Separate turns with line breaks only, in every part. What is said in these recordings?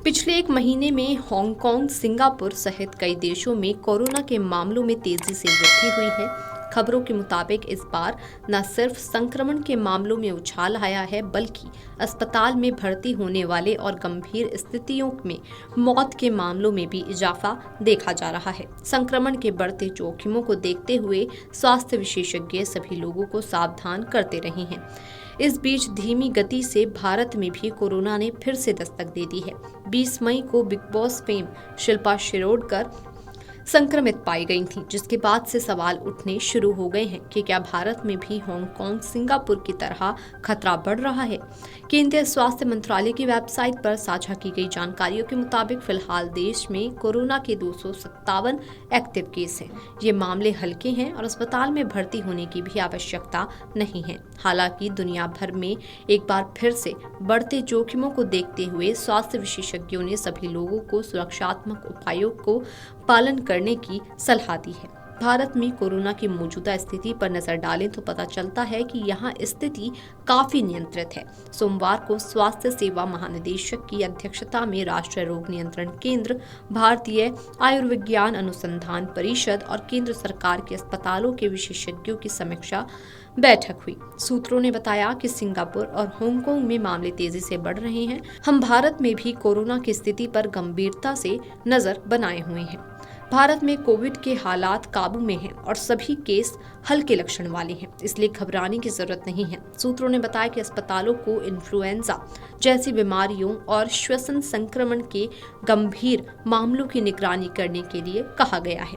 पिछले एक महीने में हांगकांग, सिंगापुर सहित कई देशों में कोरोना के मामलों में तेजी से वृद्धि हुई है। खबरों के मुताबिक इस बार न सिर्फ संक्रमण के मामलों में उछाल आया है, बल्कि अस्पताल में भर्ती होने वाले और गंभीर स्थितियों में मौत के मामलों में भी इजाफा देखा जा रहा है। संक्रमण के बढ़ते जोखिमों को देखते हुए स्वास्थ्य विशेषज्ञ सभी लोगों को सावधान करते रहे हैं। इस बीच धीमी गति से भारत में भी कोरोना ने फिर से दस्तक दे दी है। 20 मई को big boss fame Shilpa Shirodkar संक्रमित पाई गई थी, जिसके बाद से सवाल उठने शुरू हो गए हैं कि क्या भारत में भी हांगकांग, सिंगापुर की तरह खतरा बढ़ रहा है। केंद्रीय स्वास्थ्य मंत्रालय की वेबसाइट पर साझा की गई जानकारियों के मुताबिक फिलहाल देश में कोरोना के 257 एक्टिव केस हैं। ये मामले हल्के हैं और अस्पताल में भर्ती होने की भी आवश्यकता नहीं है। हालांकि दुनिया भर में एक बार फिर से बढ़ते जोखिमों को देखते हुए स्वास्थ्य विशेषज्ञों ने सभी लोगों को सुरक्षात्मक उपायों को पालन करने की सलाह दी है। भारत में कोरोना की मौजूदा स्थिति पर नजर डालें तो पता चलता है कि यहाँ स्थिति काफी नियंत्रित है। सोमवार को स्वास्थ्य सेवा महानिदेशक की अध्यक्षता में राष्ट्रीय रोग नियंत्रण केंद्र, भारतीय आयुर्विज्ञान अनुसंधान परिषद और केंद्र सरकार के अस्पतालों के विशेषज्ञों की समीक्षा बैठक हुई। सूत्रों ने बताया कि सिंगापुर और हांगकांग में मामले तेजी से बढ़ रहे हैं। हम भारत में भी कोरोना की स्थिति पर गंभीरता से नजर बनाए हुए हैं। भारत में कोविड के हालात काबू में हैं और सभी केस हल्के लक्षण वाले हैं, इसलिए घबराने की जरूरत नहीं है। सूत्रों ने बताया कि अस्पतालों को इन्फ्लुएंजा जैसी बीमारियों और श्वसन संक्रमण के गंभीर मामलों की निगरानी करने के लिए कहा गया है।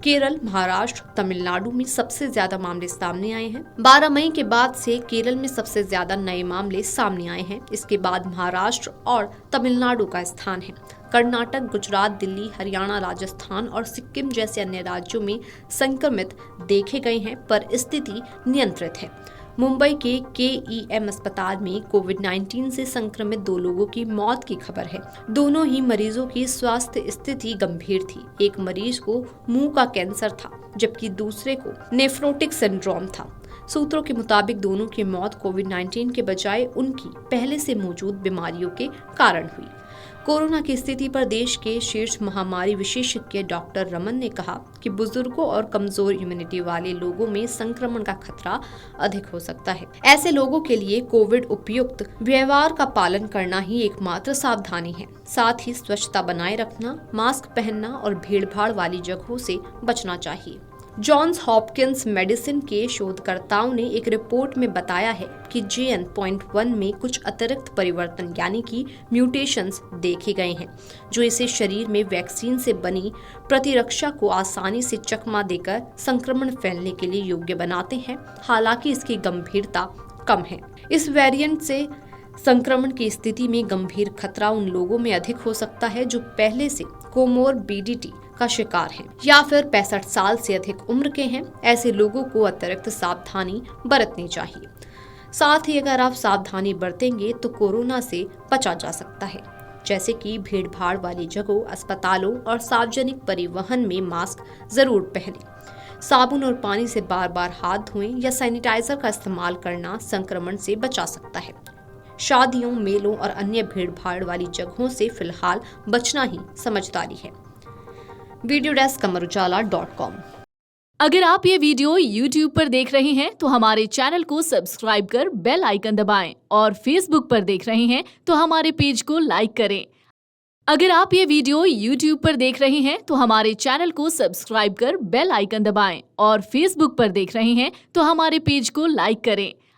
केरल, महाराष्ट्र, तमिलनाडु में सबसे ज्यादा मामले सामने आए हैं। 12 मई के बाद से केरल में सबसे ज्यादा नए मामले सामने आए हैं। इसके बाद महाराष्ट्र और तमिलनाडु का स्थान है। कर्नाटक, गुजरात, दिल्ली, हरियाणा, राजस्थान और सिक्किम जैसे अन्य राज्यों में संक्रमित देखे गए हैं, पर स्थिति नियंत्रित है। मुंबई के KEM अस्पताल में कोविड-19 से संक्रमित 2 लोगों की मौत की खबर है। दोनों ही मरीजों की स्वास्थ्य स्थिति गंभीर थी। एक मरीज को मुंह का कैंसर था, जबकि दूसरे को नेफ्रोटिक सिंड्रोम था। सूत्रों के मुताबिक दोनों की मौत कोविड-19 के बजाय उनकी पहले से मौजूद बीमारियों के कारण हुई। कोरोना की स्थिति पर देश के शीर्ष महामारी विशेषज्ञ डॉक्टर रमन ने कहा कि बुजुर्गों और कमजोर इम्यूनिटी वाले लोगों में संक्रमण का खतरा अधिक हो सकता है। ऐसे लोगों के लिए कोविड उपयुक्त व्यवहार का पालन करना ही एकमात्र सावधानी है। साथ ही स्वच्छता बनाए रखना, मास्क पहनना और भीड़-भाड़ वाली जगहों से बचना चाहिए। जॉन्स हॉपकिंस मेडिसिन के शोधकर्ताओं ने एक रिपोर्ट में बताया है कि JN.1 में कुछ अतिरिक्त परिवर्तन यानी कि म्यूटेशंस देखे गए हैं, जो इसे शरीर में वैक्सीन से बनी प्रतिरक्षा को आसानी से चकमा देकर संक्रमण फैलने के लिए योग्य बनाते हैं। हालांकि इसकी गंभीरता कम है। इस वेरिएंट से संक्रमण की स्थिति में गंभीर खतरा उन लोगों में अधिक हो सकता है जो पहले से कोमोरबिडिटी का शिकार हैं या फिर 65 साल से अधिक उम्र के हैं। ऐसे लोगों को अतिरिक्त सावधानी बरतनी चाहिए। साथ ही अगर आप सावधानी बरतेंगे तो कोरोना से बचा जा सकता है, जैसे कि भीड़-भाड़ वाली जगहों, अस्पतालों और सार्वजनिक परिवहन में मास्क जरूर पहनें। साबुन और पानी से बार-बार हाथ धोएं या सैनिटाइजर का इस्तेमाल करना संक्रमण से बचा सकता है। शादियों, मेलों और अन्य भीड़-भाड़ वाली जगहों से फिलहाल बचना ही समझदारी है। Video desk amarujala.com।
अगर आप ये वीडियो YouTube पर देख रहे हैं तो हमारे चैनल को सब्सक्राइब कर बेल आइकन दबाएं और Facebook पर देख रहे हैं तो हमारे पेज को लाइक करें। अगर आप ये वीडियो YouTube पर देख रहे हैं तो हमारे चैनल को सब्सक्राइब कर बेल आइकन दबाएं और Facebook पर देख रहे हैं तो हमारे पेज को लाइक करें।